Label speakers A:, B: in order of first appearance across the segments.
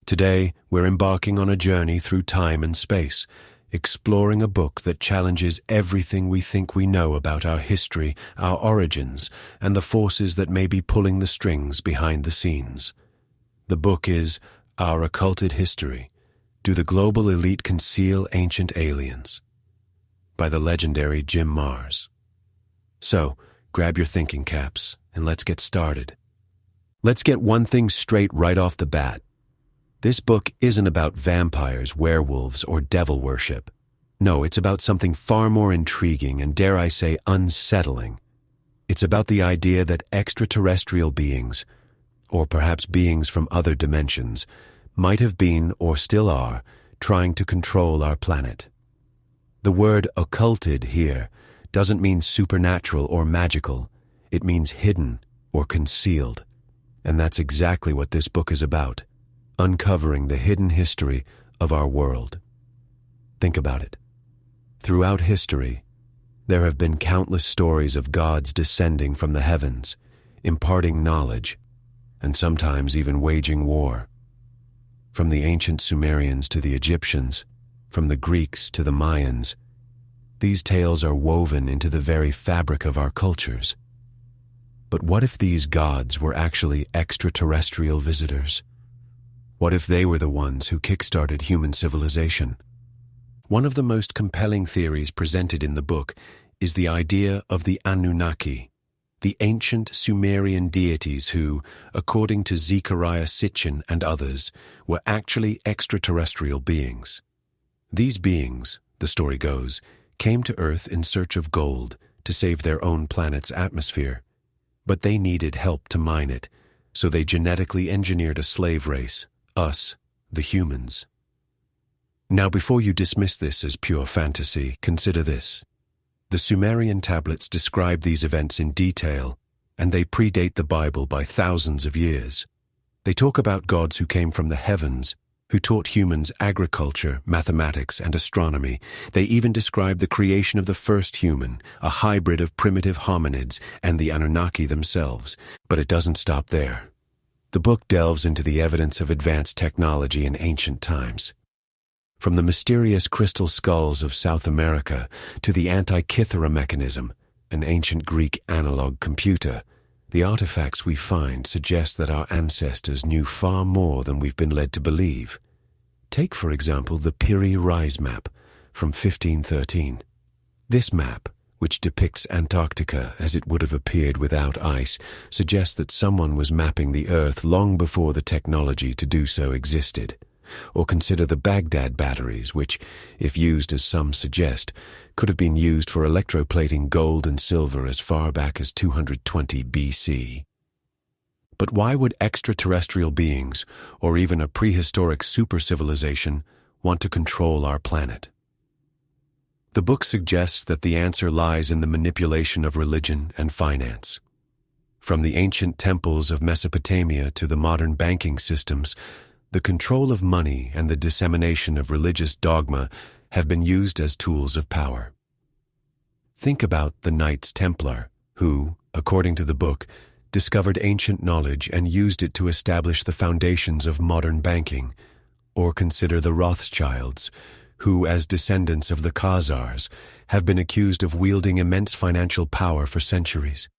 A: Today, we're embarking on a journey through time and space, exploring a book that challenges everything we think we know about our history, our origins, and the forces that may be pulling the strings behind the scenes. The book is Our Occulted History: Do the Global Elite Conceal Ancient Aliens? By the legendary Jim Marrs. So, grab your thinking caps and let's get started. Let's get one thing straight right off the bat. This book isn't about vampires, werewolves, or devil worship. No, it's about something far more intriguing and, dare I say, unsettling. It's about the idea that extraterrestrial beings, or perhaps beings from other dimensions, might have been, or still are, trying to control our planet. The word occulted here doesn't mean supernatural or magical. It means hidden or concealed. And that's exactly what this book is about, uncovering the hidden history of our world. Think about it. Throughout history, there have been countless stories of gods descending from the heavens, imparting knowledge, and sometimes even waging war. From the ancient Sumerians to the Egyptians, from the Greeks to the Mayans, these tales are woven into the very fabric of our cultures. But what if these gods were actually extraterrestrial visitors? What if they were the ones who kickstarted human civilization? One of the most compelling theories presented in the book is the idea of the Anunnaki, the ancient Sumerian deities who, according to Zecharia Sitchin and others, were actually extraterrestrial beings. These beings, the story goes, came to Earth in search of gold to save their own planet's atmosphere. But they needed help to mine it, so they genetically engineered a slave race, us, the humans. Now, before you dismiss this as pure fantasy, consider this. The Sumerian tablets describe these events in detail, and they predate the Bible by thousands of years. They talk about gods who came from the heavens, who taught humans agriculture, mathematics, and astronomy. They even describe the creation of the first human, a hybrid of primitive hominids, and the Anunnaki themselves. But it doesn't stop there. The book delves into the evidence of advanced technology in ancient times. From the mysterious crystal skulls of South America to the Antikythera mechanism, an ancient Greek analog computer, the artifacts we find suggest that our ancestors knew far more than we've been led to believe. Take, for example, the Piri Reis map from 1513. This map, which depicts Antarctica as it would have appeared without ice, suggests that someone was mapping the Earth long before the technology to do so existed. Or consider the Baghdad batteries, which, if used as some suggest, could have been used for electroplating gold and silver as far back as 220 BC. But why would extraterrestrial beings, or even a prehistoric super-civilization, want to control our planet? The book suggests that the answer lies in the manipulation of religion and finance. From the ancient temples of Mesopotamia to the modern banking systems, the control of money and the dissemination of religious dogma have been used as tools of power. Think about the Knights Templar, who, according to the book, discovered ancient knowledge and used it to establish the foundations of modern banking. Or consider the Rothschilds, who, as descendants of the Khazars, have been accused of wielding immense financial power for centuries.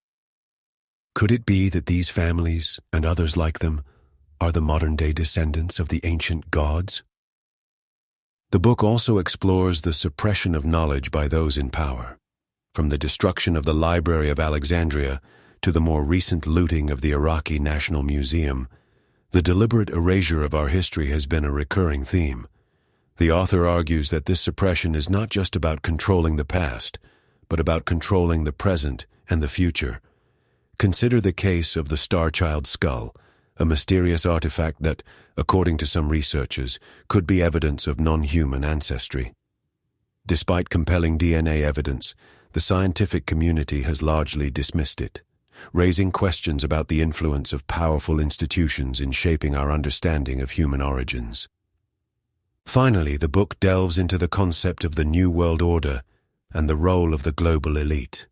A: Could it be that these families, and others like them, are the modern-day descendants of the ancient gods? The book also explores the suppression of knowledge by those in power. From the destruction of the Library of Alexandria to the more recent looting of the Iraqi National Museum, the deliberate erasure of our history has been a recurring theme. The author argues that this suppression is not just about controlling the past, but about controlling the present and the future. Consider the case of the Star Child skull, a mysterious artifact that, according to some researchers, could be evidence of non-human ancestry. Despite compelling DNA evidence, the scientific community has largely dismissed it, raising questions about the influence of powerful institutions in shaping our understanding of human origins. Finally, the book delves into the concept of the New World Order and the role of the global elite.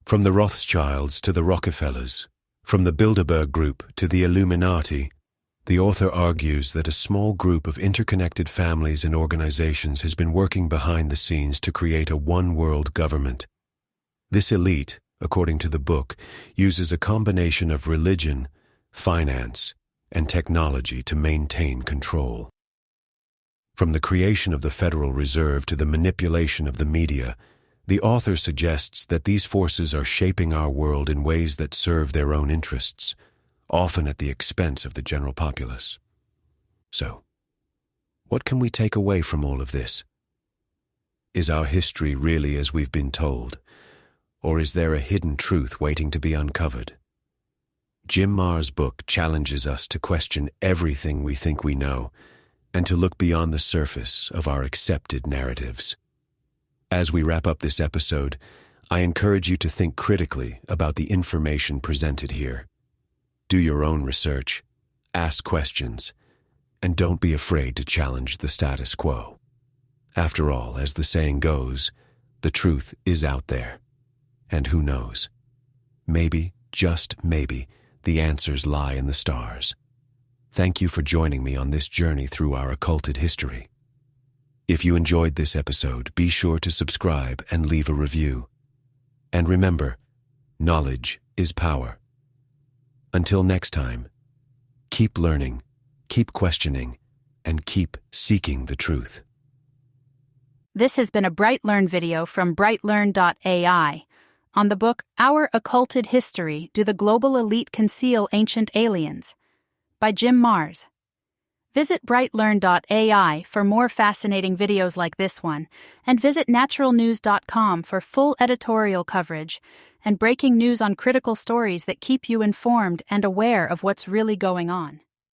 A: From the Rothschilds to the Rockefellers, from the Bilderberg Group to the Illuminati, The author argues that a small group of interconnected families and organizations has been working behind the scenes to create a one-world government. This elite, according to the book, uses a combination of religion, finance, and technology to maintain control. From the creation of the Federal Reserve to the manipulation of the media, the author suggests that these forces are shaping our world in ways that serve their own interests, often at the expense of the general populace. So, what can we take away from all of this? Is our history really as we've been told, or is there a hidden truth waiting to be uncovered? Jim Marrs' book challenges us to question everything we think we know and to look beyond the surface of our accepted narratives. As we wrap up this episode, I encourage you to think critically about the information presented here. Do your own research, ask questions, and don't be afraid to challenge the status quo. After all, as the saying goes, the truth is out there. And who knows? Maybe, just maybe, the answers lie in the stars. Thank you for joining me on this journey through our occulted history. If you enjoyed this episode, be sure to subscribe and leave a review. And remember, knowledge is power. Until next time, keep learning, keep questioning, and keep seeking the truth.
B: This has been a BrightLearn video from BrightLearn.ai on the book Our Occulted History: Do the Global Elite Conceal Ancient Aliens? By Jim Marrs. Visit BrightLearn.ai for more fascinating videos like this one, and visit naturalnews.com for full editorial coverage and breaking news on critical stories that keep you informed and aware of what's really going on.